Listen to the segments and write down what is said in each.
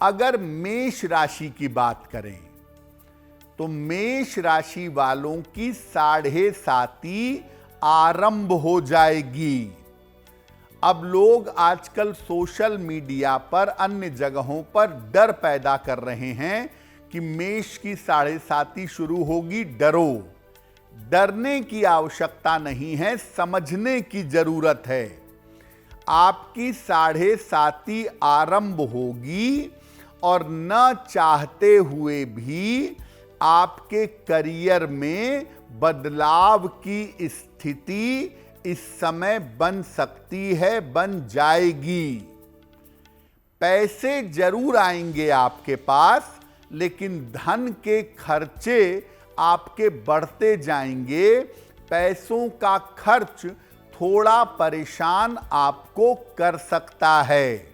अगर मेष राशि की बात करें तो मेष राशि वालों की 7.5 आरंभ हो जाएगी। अब लोग आजकल सोशल मीडिया पर अन्य जगहों पर डर पैदा कर रहे हैं कि मेष की 7.5 शुरू होगी, डरो। डरने की आवश्यकता नहीं है, समझने की जरूरत है। आपकी 7.5 आरंभ होगी और न चाहते हुए भी आपके करियर में बदलाव की स्थिति इस समय बन सकती है, बन जाएगी। पैसे जरूर आएंगे आपके पास, लेकिन धन के खर्चे आपके बढ़ते जाएंगे। पैसों का खर्च थोड़ा परेशान आपको कर सकता है।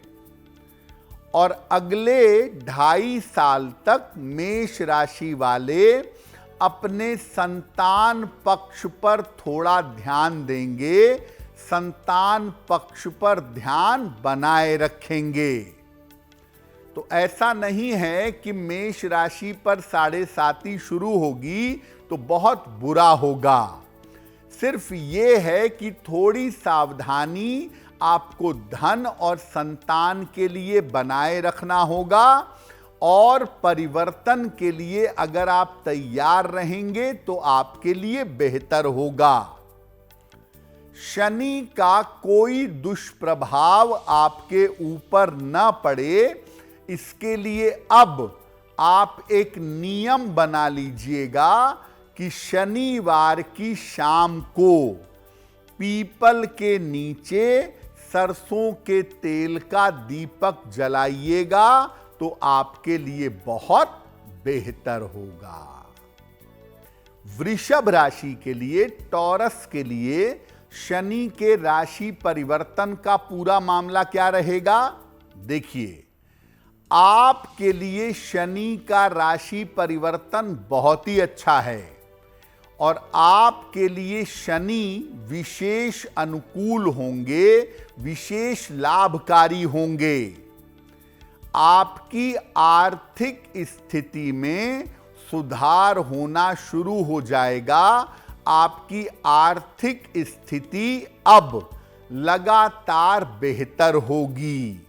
और अगले 2.5 साल तक मेष राशि वाले अपने संतान पक्ष पर थोड़ा ध्यान देंगे, संतान पक्ष पर ध्यान बनाए रखेंगे। तो ऐसा नहीं है कि मेष राशि पर 7.5 शुरू होगी तो बहुत बुरा होगा। सिर्फ ये है कि थोड़ी सावधानी आपको धन और संतान के लिए बनाए रखना होगा, और परिवर्तन के लिए अगर आप तैयार रहेंगे तो आपके लिए बेहतर होगा। शनि का कोई दुष्प्रभाव आपके ऊपर न पड़े, इसके लिए अब आप एक नियम बना लीजिएगा कि शनिवार की शाम को पीपल के नीचे सरसों के तेल का दीपक जलाइएगा तो आपके लिए बहुत बेहतर होगा। वृषभ राशि के लिए, टॉरस के लिए शनि के राशि परिवर्तन का पूरा मामला क्या रहेगा? देखिए, आपके लिए शनि का राशि परिवर्तन बहुत ही अच्छा है और आपके लिए शनि विशेष अनुकूल होंगे, विशेष लाभकारी होंगे। आपकी आर्थिक स्थिति में सुधार होना शुरू हो जाएगा। आपकी आर्थिक स्थिति अब लगातार बेहतर होगी।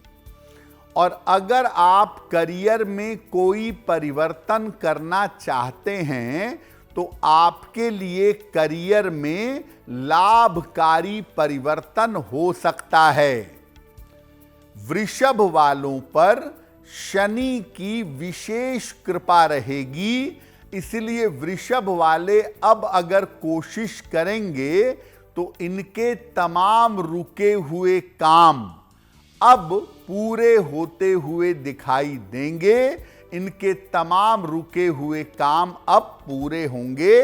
और अगर आप करियर में कोई परिवर्तन करना चाहते हैं तो आपके लिए करियर में लाभकारी परिवर्तन हो सकता है। वृषभ वालों पर शनि की विशेष कृपा रहेगी, इसलिए वृषभ वाले अब अगर कोशिश करेंगे तो इनके तमाम रुके हुए काम अब पूरे होते हुए दिखाई देंगे। इनके तमाम रुके हुए काम अब पूरे होंगे।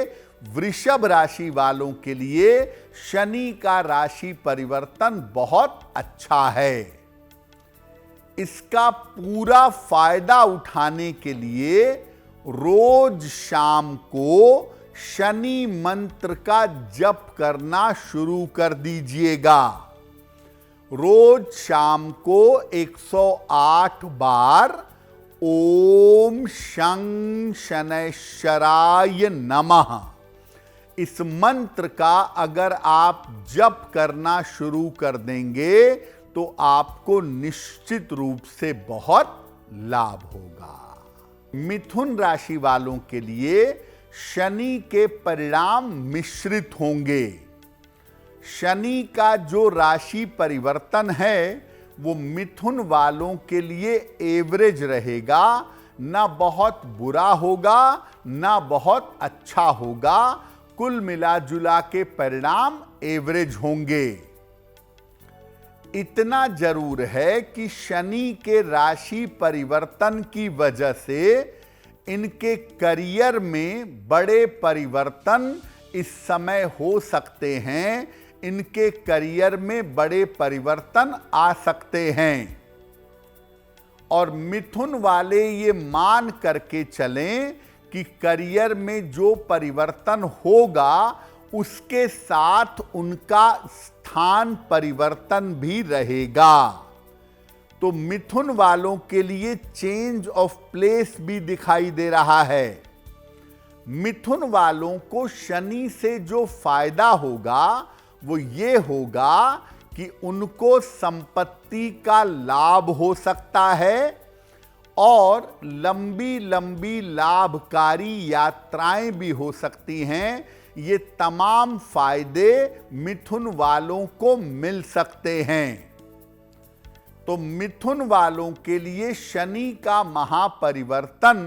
वृषभ राशि वालों के लिए शनि का राशि परिवर्तन बहुत अच्छा है। इसका पूरा फायदा उठाने के लिए रोज शाम को शनि मंत्र का जप करना शुरू कर दीजिएगा। रोज शाम को 108 बार ओम शं शनैश्चराय नमः इस मंत्र का अगर आप जप करना शुरू कर देंगे तो आपको निश्चित रूप से बहुत लाभ होगा। मिथुन राशि वालों के लिए शनि के परिणाम मिश्रित होंगे। शनि का जो राशि परिवर्तन है वो मिथुन वालों के लिए एवरेज रहेगा, ना बहुत बुरा होगा ना बहुत अच्छा होगा। कुल मिला जुला के परिणाम एवरेज होंगे। इतना जरूर है कि शनि के राशि परिवर्तन की वजह से इनके करियर में बड़े परिवर्तन इस समय हो सकते हैं। इनके करियर में बड़े परिवर्तन आ सकते हैं और मिथुन वाले ये मान करके चलें कि करियर में जो परिवर्तन होगा उसके साथ उनका स्थान परिवर्तन भी रहेगा। तो मिथुन वालों के लिए चेंज ऑफ प्लेस भी दिखाई दे रहा है। मिथुन वालों को शनि से जो फायदा होगा वो ये होगा कि उनको संपत्ति का लाभ हो सकता है और लंबी लंबी लाभकारी यात्राएं भी हो सकती हैं। ये तमाम फायदे मिथुन वालों को मिल सकते हैं। तो मिथुन वालों के लिए शनि का महापरिवर्तन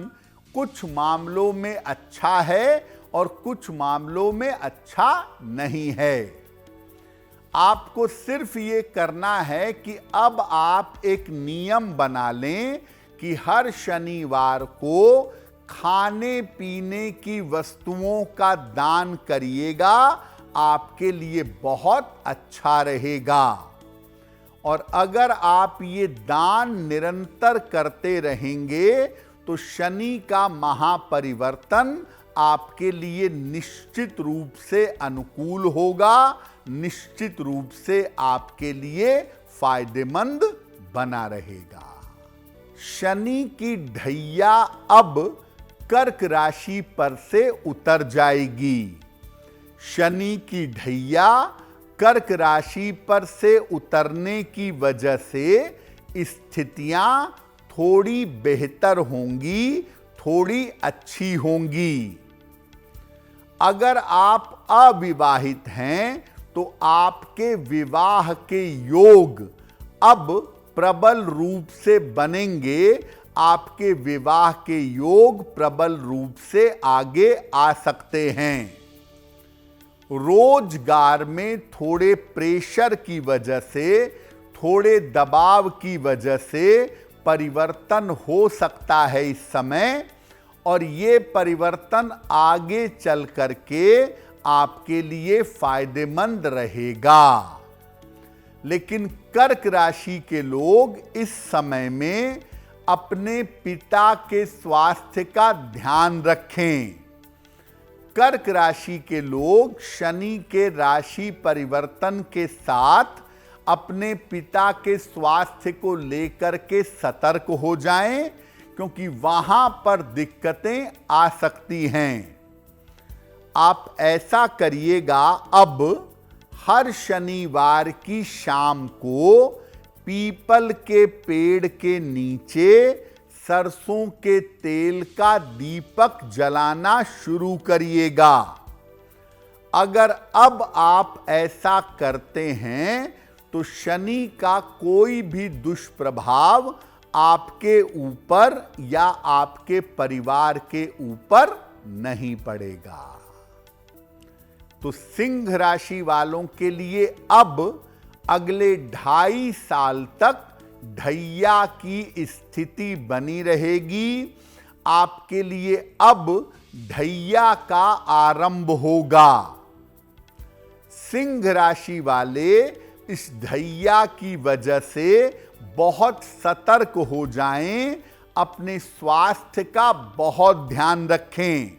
कुछ मामलों में अच्छा है और कुछ मामलों में अच्छा नहीं है। आपको सिर्फ ये करना है कि अब आप एक नियम बना लें कि हर शनिवार को खाने पीने की वस्तुओं का दान करिएगा, आपके लिए बहुत अच्छा रहेगा। और अगर आप ये दान निरंतर करते रहेंगे तो शनि का महापरिवर्तन आपके लिए निश्चित रूप से अनुकूल होगा, निश्चित रूप से आपके लिए फायदेमंद बना रहेगा। शनि की ढैया अब कर्क राशि पर से उतर जाएगी। शनि की ढैया कर्क राशि पर से उतरने की वजह से स्थितियां थोड़ी बेहतर होंगी, थोड़ी अच्छी होंगी। अगर आप अविवाहित हैं तो आपके विवाह के योग अब प्रबल रूप से बनेंगे, आपके विवाह के योग प्रबल रूप से आगे आ सकते हैं। रोजगार में थोड़े प्रेशर की वजह से, थोड़े दबाव की वजह से परिवर्तन हो सकता है इस समय, और ये परिवर्तन आगे चल करके आपके लिए फायदेमंद रहेगा। लेकिन कर्क राशि के लोग इस समय में अपने पिता के स्वास्थ्य का ध्यान रखें। कर्क राशि के लोग शनि के राशि परिवर्तन के साथ अपने पिता के स्वास्थ्य को लेकर के सतर्क हो जाएं, क्योंकि वहां पर दिक्कतें आ सकती हैं। आप ऐसा करिएगा, अब हर शनिवार की शाम को पीपल के पेड़ के नीचे सरसों के तेल का दीपक जलाना शुरू करिएगा। अगर अब आप ऐसा करते हैं तो शनि का कोई भी दुष्प्रभाव आपके ऊपर या आपके परिवार के ऊपर नहीं पड़ेगा। तो सिंह राशि वालों के लिए अब अगले 2.5 साल तक ढैया की स्थिति बनी रहेगी। आपके लिए अब ढैया का आरंभ होगा। सिंह राशि वाले इस ढैया की वजह से बहुत सतर्क हो जाएं, अपने स्वास्थ्य का बहुत ध्यान रखें।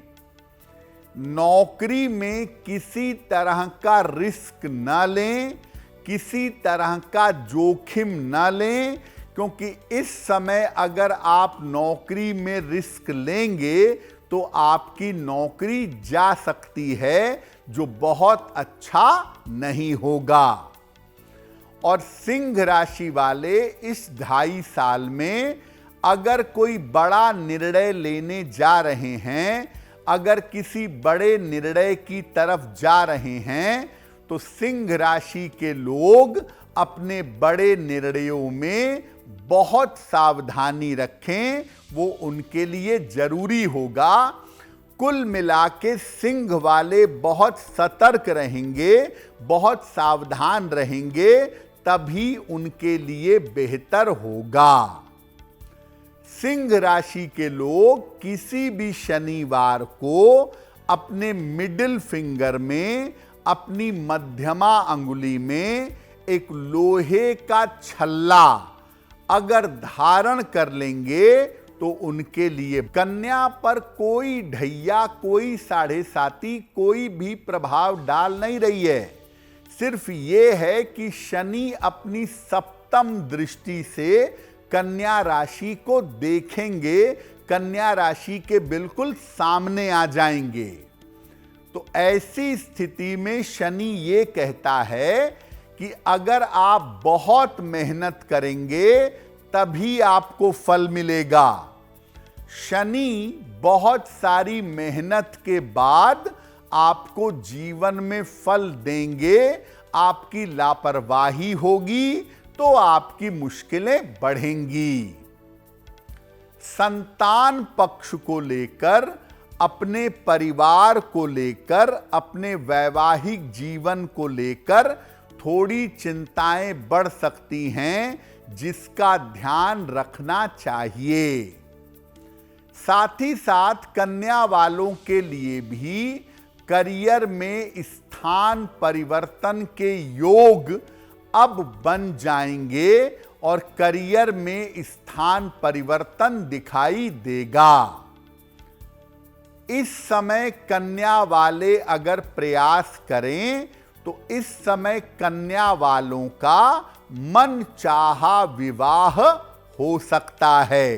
नौकरी में किसी तरह का रिस्क न लें, किसी तरह का जोखिम न लें, क्योंकि इस समय अगर आप नौकरी में रिस्क लेंगे तो आपकी नौकरी जा सकती है, जो बहुत अच्छा नहीं होगा। और सिंह राशि वाले इस 2.5 साल में अगर कोई बड़ा निर्णय लेने जा रहे हैं, अगर किसी बड़े निर्णय की तरफ जा रहे हैं, तो सिंह राशि के लोग अपने बड़े निर्णयों में बहुत सावधानी रखें, वो उनके लिए जरूरी होगा। कुल मिला के सिंह वाले बहुत सतर्क रहेंगे, बहुत सावधान रहेंगे, तभी उनके लिए बेहतर होगा। सिंह राशि के लोग किसी भी शनिवार को अपने मिडिल फिंगर में, अपनी मध्यमा अंगुली में एक लोहे का छल्ला अगर धारण कर लेंगे तो उनके लिए कन्या पर कोई ढैया, कोई 7.5 कोई भी प्रभाव डाल नहीं रही है। सिर्फ ये है कि शनि अपनी सप्तम दृष्टि से कन्या राशि को देखेंगे, कन्या राशि के बिल्कुल सामने आ जाएंगे। तो ऐसी स्थिति में शनि ये कहता है कि अगर आप बहुत मेहनत करेंगे तभी आपको फल मिलेगा। शनि बहुत सारी मेहनत के बाद आपको जीवन में फल देंगे। आपकी लापरवाही होगी तो आपकी मुश्किलें बढ़ेंगी। संतान पक्ष को लेकर, अपने परिवार को लेकर, अपने वैवाहिक जीवन को लेकर थोड़ी चिंताएं बढ़ सकती हैं, जिसका ध्यान रखना चाहिए। साथ ही साथ कन्या वालों के लिए भी करियर में स्थान परिवर्तन के योग अब बन जाएंगे और करियर में स्थान परिवर्तन दिखाई देगा। इस समय कन्या वाले अगर प्रयास करें तो इस समय कन्या वालों का मन चाहा विवाह हो सकता है।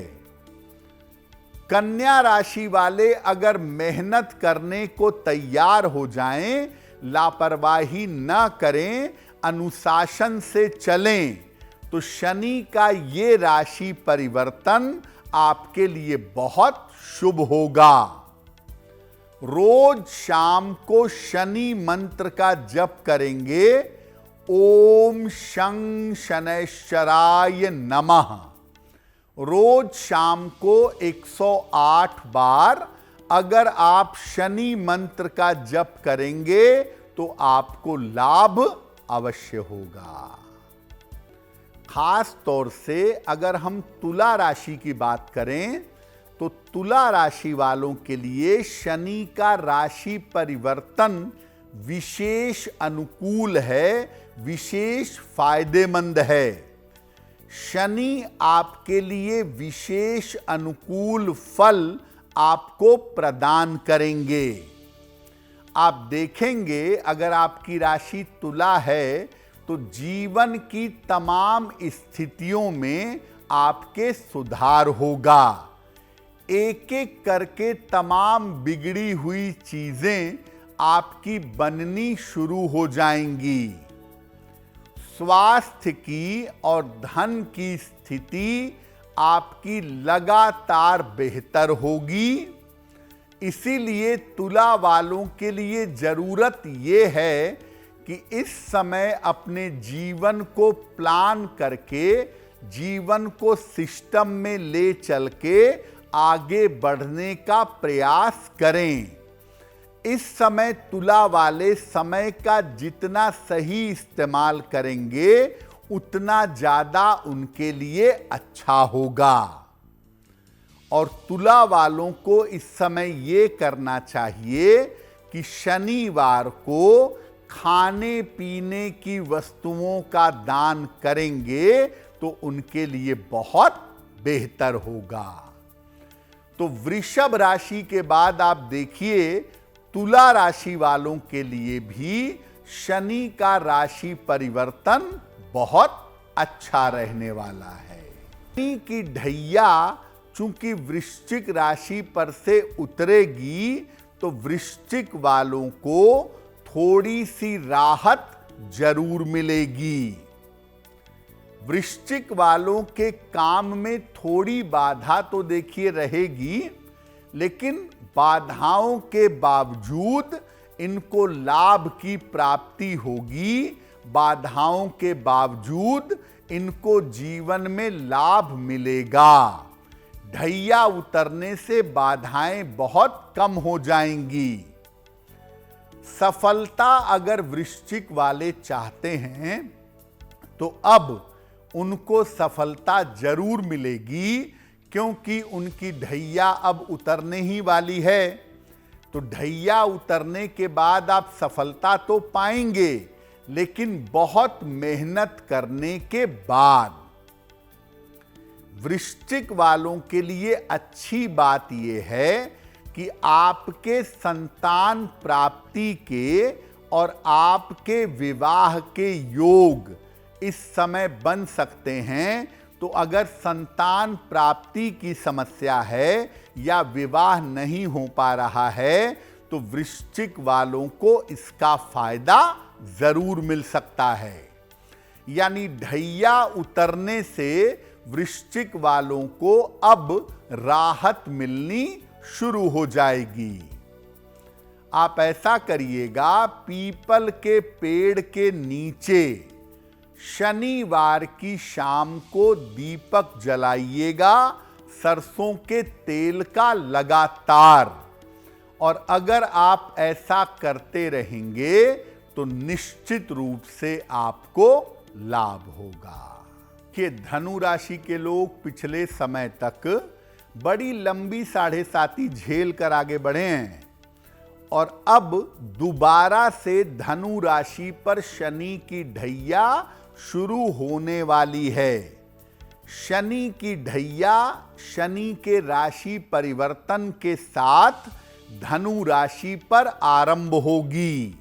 कन्या राशि वाले अगर मेहनत करने को तैयार हो जाएं, लापरवाही न करें, अनुशासन से चलें, तो शनि का ये राशि परिवर्तन आपके लिए बहुत शुभ होगा। रोज शाम को शनि मंत्र का जप करेंगे, ओम शं शनैश्चराय नमः। रोज शाम को 108 बार अगर आप शनि मंत्र का जप करेंगे तो आपको लाभ अवश्य होगा। खास तौर से अगर हम तुला राशि की बात करें तो तुला राशि वालों के लिए शनि का राशि परिवर्तन विशेष अनुकूल है, विशेष फायदेमंद है। शनि आपके लिए विशेष अनुकूल फल आपको प्रदान करेंगे। आप देखेंगे अगर आपकी राशि तुला है तो जीवन की तमाम स्थितियों में आपके सुधार होगा। एक एक करके तमाम बिगड़ी हुई चीजें आपकी बननी शुरू हो जाएंगी। स्वास्थ्य की और धन की स्थिति आपकी लगातार बेहतर होगी। इसीलिए तुला वालों के लिए जरूरत यह है कि इस समय अपने जीवन को प्लान करके, जीवन को सिस्टम में ले चल के आगे बढ़ने का प्रयास करें। इस समय तुला वाले समय का जितना सही इस्तेमाल करेंगे उतना ज्यादा उनके लिए अच्छा होगा। और तुला वालों को इस समय ये करना चाहिए कि शनिवार को खाने पीने की वस्तुओं का दान करेंगे तो उनके लिए बहुत बेहतर होगा। तो वृषभ राशि के बाद आप देखिए तुला राशि वालों के लिए भी शनि का राशि परिवर्तन बहुत अच्छा रहने वाला है। शनि की ढैया चूंकि वृश्चिक राशि पर से उतरेगी तो वृश्चिक वालों को थोड़ी सी राहत जरूर मिलेगी। वृश्चिक वालों के काम में थोड़ी बाधा तो देखिए रहेगी, लेकिन बाधाओं के बावजूद इनको लाभ की प्राप्ति होगी। बाधाओं के बावजूद इनको जीवन में लाभ मिलेगा। ढैया उतरने से बाधाएं बहुत कम हो जाएंगी। सफलता अगर वृश्चिक वाले चाहते हैं तो अब उनको सफलता जरूर मिलेगी, क्योंकि उनकी ढैया अब उतरने ही वाली है। तो ढैया उतरने के बाद आप सफलता तो पाएंगे, लेकिन बहुत मेहनत करने के बाद। वृश्चिक वालों के लिए अच्छी बात यह है कि आपके संतान प्राप्ति के और आपके विवाह के योग इस समय बन सकते हैं। तो अगर संतान प्राप्ति की समस्या है या विवाह नहीं हो पा रहा है तो वृश्चिक वालों को इसका फायदा जरूर मिल सकता है। यानी ढैया उतरने से वृश्चिक वालों को अब राहत मिलनी शुरू हो जाएगी। आप ऐसा करिएगा, पीपल के पेड़ के नीचे शनिवार की शाम को दीपक जलाइएगा सरसों के तेल का लगातार, और अगर आप ऐसा करते रहेंगे तो निश्चित रूप से आपको लाभ होगा। कि धनु राशि के लोग पिछले समय तक बड़ी लंबी 7.5 झेल कर आगे बढ़े हैं और अब दोबारा से धनु राशि पर शनि की ढैया शुरू होने वाली है। शनि की ढैया शनि के राशि परिवर्तन के साथ धनु राशि पर आरंभ होगी।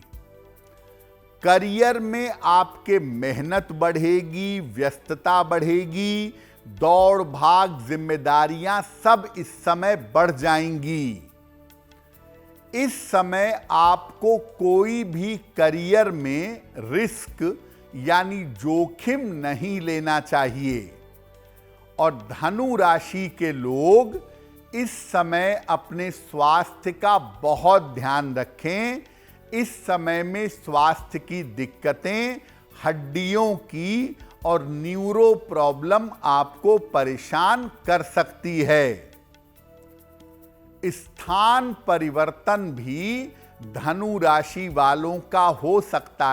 करियर में आपके मेहनत बढ़ेगी, व्यस्तता बढ़ेगी, दौड़ भाग जिम्मेदारियां सब इस समय बढ़ जाएंगी। इस समय आपको कोई भी करियर में रिस्क यानी जोखिम नहीं लेना चाहिए। और धनु राशि के लोग इस समय अपने स्वास्थ्य का बहुत ध्यान रखें। इस समय में स्वास्थ्य की दिक्कतें, हड्डियों की और न्यूरो प्रॉब्लम आपको परेशान कर सकती है। स्थान परिवर्तन भी धनु राशि वालों का हो सकता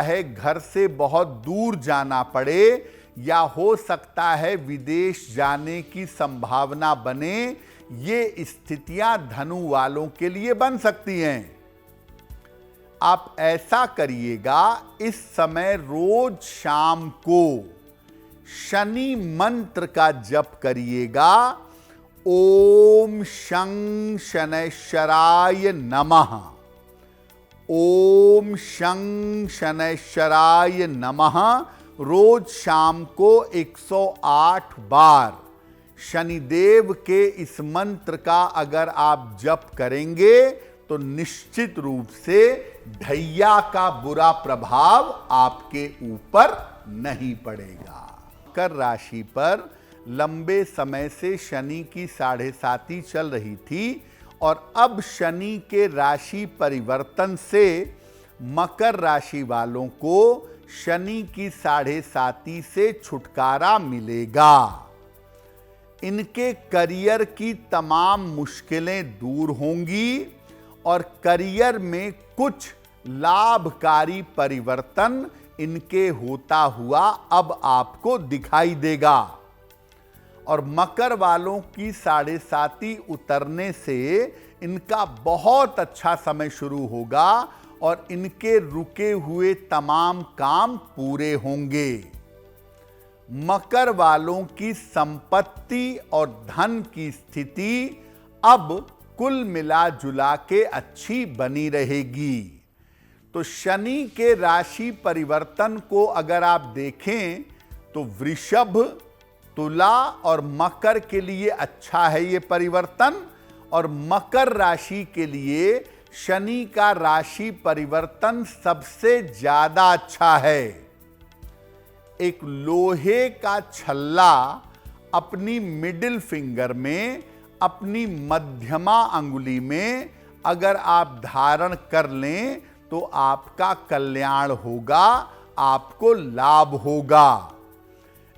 है घर से बहुत दूर जाना पड़े, या हो सकता है विदेश जाने की संभावना बने। ये स्थितियां धनु वालों के लिए बन सकती हैं। आप ऐसा करिएगा, इस समय रोज शाम को शनि मंत्र का जप करिएगा। ओम शं शनैश्चराय नमः, ओम शं शनैश्चराय नमः रोज शाम को 108 बार शनिदेव के इस मंत्र का अगर आप जप करेंगे तो निश्चित रूप से ढैया का बुरा प्रभाव आपके ऊपर नहीं पड़ेगा। मकर राशि पर लंबे समय से शनि की 7.5 चल रही थी और अब शनि के राशि परिवर्तन से मकर राशि वालों को शनि की 7.5 से छुटकारा मिलेगा। इनके करियर की तमाम मुश्किलें दूर होंगी और करियर में कुछ लाभकारी परिवर्तन इनके होता हुआ अब आपको दिखाई देगा। और मकर वालों की 7.5 उतरने से इनका बहुत अच्छा समय शुरू होगा और इनके रुके हुए तमाम काम पूरे होंगे। मकर वालों की संपत्ति और धन की स्थिति अब कुल मिला जुला के अच्छी बनी रहेगी। तो शनि के राशि परिवर्तन को अगर आप देखें तो वृषभ, तुला और मकर के लिए अच्छा है ये परिवर्तन, और मकर राशि के लिए शनि का राशि परिवर्तन सबसे ज्यादा अच्छा है। एक लोहे का छल्ला अपनी मिडिल फिंगर में, अपनी मध्यमा अंगुली में अगर आप धारण कर लें तो आपका कल्याण होगा, आपको लाभ होगा।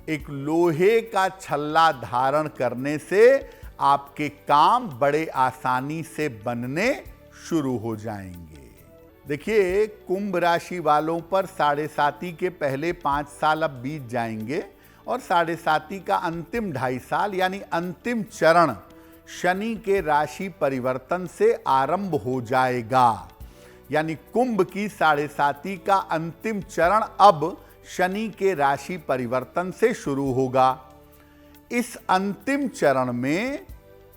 एक लोहे का छल्ला धारण करने से आपके काम बड़े आसानी से बनने शुरू हो जाएंगे। देखिए, कुंभ राशि वालों पर 7.5 के पहले 5 साल अब बीत जाएंगे और 7.5 का अंतिम 2.5 साल यानी अंतिम चरण शनि के राशि परिवर्तन से आरंभ हो जाएगा। यानी कुंभ की 7.5 का अंतिम चरण अब शनि के राशि परिवर्तन से शुरू होगा। इस अंतिम चरण में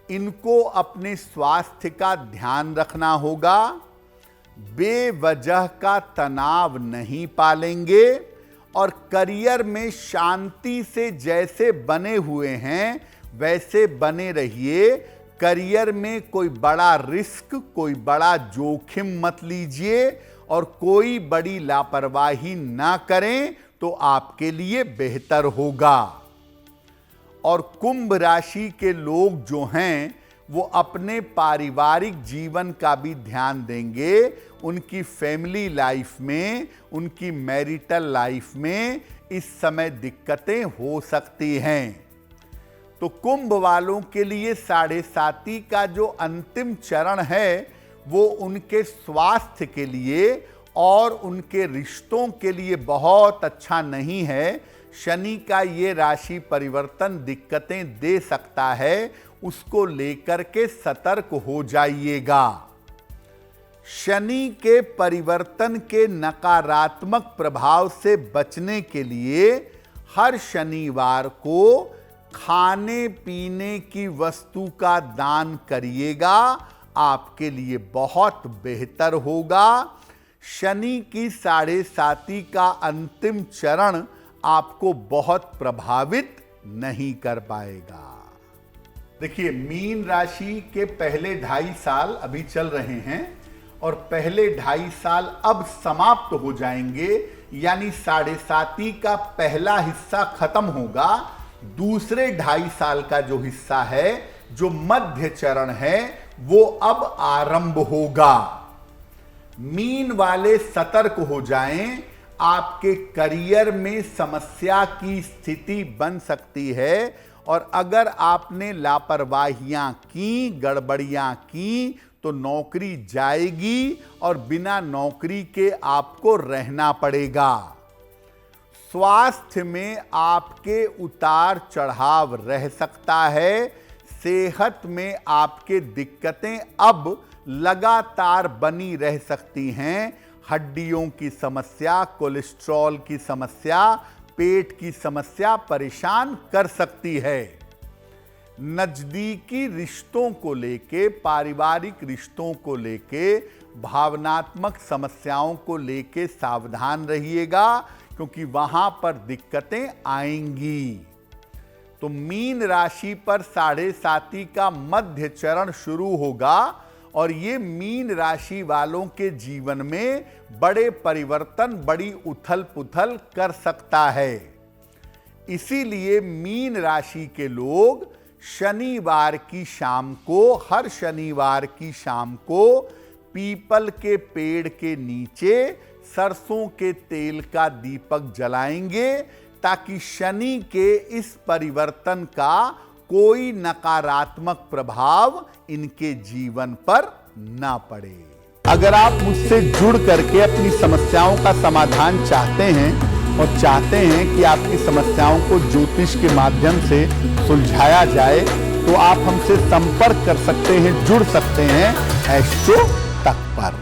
इनको अपने स्वास्थ्य का ध्यान रखना होगा, बेवजह का तनाव नहीं पालेंगे और करियर में शांति से जैसे बने हुए हैं वैसे बने रहिए। करियर में कोई बड़ा रिस्क, कोई बड़ा जोखिम मत लीजिए और कोई बड़ी लापरवाही ना करें तो आपके लिए बेहतर होगा। और कुंभ राशि के लोग जो हैं वो अपने पारिवारिक जीवन का भी ध्यान देंगे। उनकी फैमिली लाइफ में, उनकी मैरिटल लाइफ में इस समय दिक्कतें हो सकती हैं। तो कुंभ वालों के लिए 7.5 का जो अंतिम चरण है वो उनके स्वास्थ्य के लिए और उनके रिश्तों के लिए बहुत अच्छा नहीं है। शनि का ये राशि परिवर्तन दिक्कतें दे सकता है, उसको लेकर के सतर्क हो जाइएगा। शनि के परिवर्तन के नकारात्मक प्रभाव से बचने के लिए हर शनिवार को खाने पीने की वस्तु का दान करिएगा, आपके लिए बहुत बेहतर होगा। शनि की 7.5 का अंतिम चरण आपको बहुत प्रभावित नहीं कर पाएगा। देखिए, मीन राशि के पहले 2.5 साल अभी चल रहे हैं और पहले 2.5 साल अब समाप्त हो जाएंगे, यानी 7.5 का पहला हिस्सा खत्म होगा। दूसरे 2.5 साल का जो हिस्सा है, जो मध्य चरण है, वो अब आरंभ होगा। मीन वाले सतर्क हो जाएं, आपके करियर में समस्या की स्थिति बन सकती है और अगर आपने लापरवाहियां की, गड़बड़ियां की तो नौकरी जाएगी और बिना नौकरी के आपको रहना पड़ेगा। स्वास्थ्य में आपके उतार चढ़ाव रह सकता है। सेहत में आपके दिक्कतें अब लगातार बनी रह सकती हैं। हड्डियों की समस्या, कोलेस्ट्रॉल की समस्या, पेट की समस्या परेशान कर सकती है। नजदीकी रिश्तों को लेके, पारिवारिक रिश्तों को लेके, भावनात्मक समस्याओं को लेके सावधान रहिएगा, क्योंकि वहां पर दिक्कतें आएंगी। तो मीन राशि पर 7.5 का मध्य चरण शुरू होगा और ये मीन राशि वालों के जीवन में बड़े परिवर्तन, बड़ी उथल पुथल कर सकता है। इसीलिए मीन राशि के लोग शनिवार की शाम को, हर शनिवार की शाम को पीपल के पेड़ के नीचे सरसों के तेल का दीपक जलाएंगे, ताकि शनि के इस परिवर्तन का कोई नकारात्मक प्रभाव इनके जीवन पर ना पड़े। अगर आप मुझसे जुड़ करके अपनी समस्याओं का समाधान चाहते हैं और चाहते हैं कि आपकी समस्याओं को ज्योतिष के माध्यम से सुलझाया जाए, तो आप हमसे संपर्क कर सकते हैं, जुड़ सकते हैं एस्ट्रो तक पर।